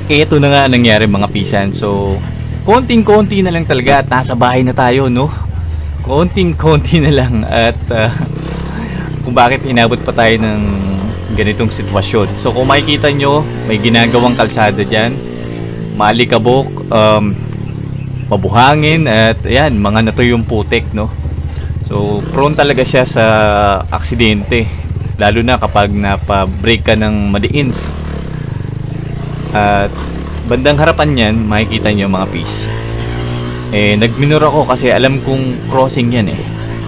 Eto na nga nangyari mga pisan. So, konting-konti na lang talaga at nasa bahay na tayo, no? Konting-konti na lang at kung bakit inabot pa tayo ng ganitong sitwasyon. So, kung makikita nyo, may ginagawang kalsada dyan. Maalikabok, mabuhangin at ayan, mga natuyong putik, no? So, prone talaga siya sa aksidente. Lalo na kapag napa-break ka ng madiins. At bandang harapan niyan, makikita niyo mga pis. Nagminor ako kasi alam kong crossing yan eh.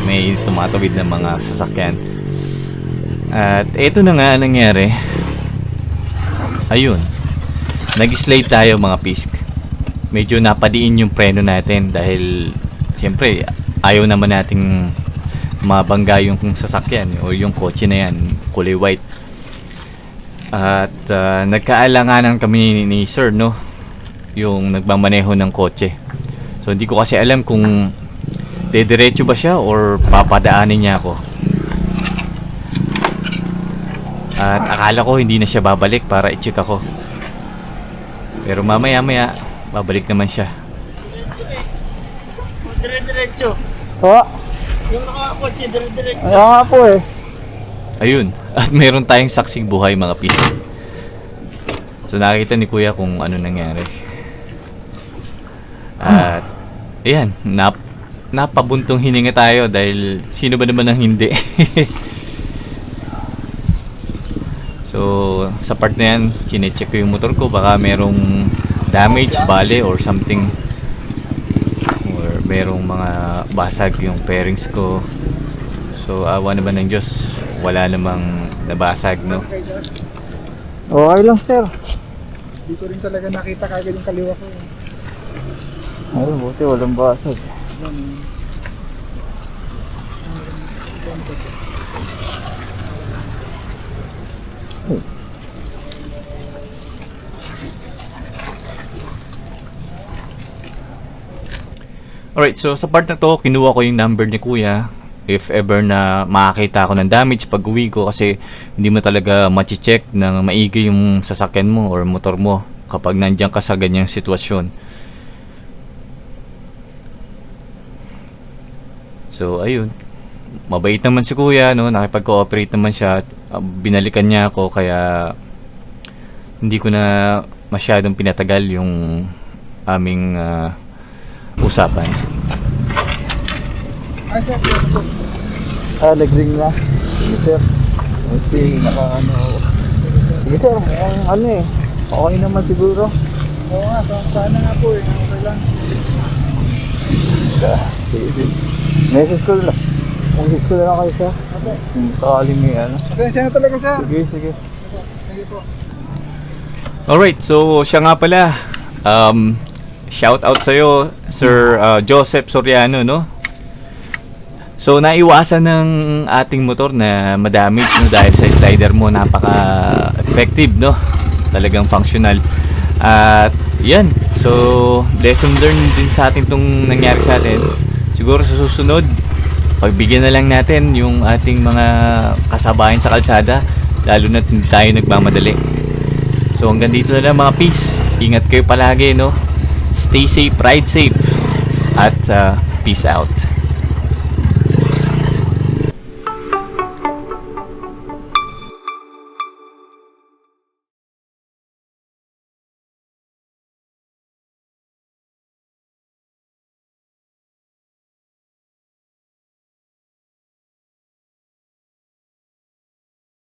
May tumatawid na mga sasakyan. At eto na nga nangyari. Ayun. Nag-slide tayo mga pis. Medyo napadiin yung preno natin dahil siyempre ayaw naman nating mabangga yung sasakyan o yung kotse na yan, kulay white. At nagkaalanganan kami ni sir, no, yung nagmamaneho ng kotse. So hindi ko kasi alam kung dediretso ba siya or papadaanin niya ako. At akala ko hindi na siya babalik para i-check ako. Pero mamaya babalik naman siya. Dire-diretso. Oo. Yung nakakotse, dire-diretso. Kaya nga po eh. Ayun. At meron tayong saksing buhay mga pis. So nakita ni kuya kung ano nangyari. At ayan, napabuntong hininga tayo dahil sino ba naman ang hindi. So sa part na yan, chinecheck ko yung motor ko, baka merong damage, bale or something, or merong mga basag yung pairings ko. So awa naman ng Diyos, wala namang nabasag, no? Okay lang sir. Hindi ko rin talaga nakita kagad yung kaliwa ko. Ay, buti walang basag. Alright, so sa part na to, kinuha ko yung number ni kuya. If ever na makakita ako ng damage pag uwi ko, kasi hindi mo talaga machi-check na maigi yung sasakyan mo or motor mo kapag nandiyan ka sa ganyang sitwasyon. So ayun, mabait naman si kuya, no? Nakipag-cooperate naman siya. Binalikan niya ako, kaya hindi ko na masyadong pinatagal yung aming usapan. Ay, sir. Nag-ring na. Sige sir. Kasi naka-ano ako. Sige sir, ano eh. Okay naman siguro. Oo nga, sana nga po eh. Okay lang. Sige. Message ko lang. Message ko lang kayo sir. Okay. Kung sakaling may ano. Pasensya na talaga, sir. Sige. Sige po. Alright, so siya nga pala. Shout out sa'yo, Sir Joseph Soriano, no? So naiwasan ng ating motor na madamage, no, dahil sa slider mo napaka-effective, no? Talagang functional. At yan, so lesson learned din sa atin tong nangyari sa atin. Siguro sa susunod, pagbigyan na lang natin yung ating mga kasabayan sa kalsada, lalo na tayo nagmamadali. So hanggang dito na lang mga peace. Ingat kayo palagi, no? Stay safe, ride safe, at peace out.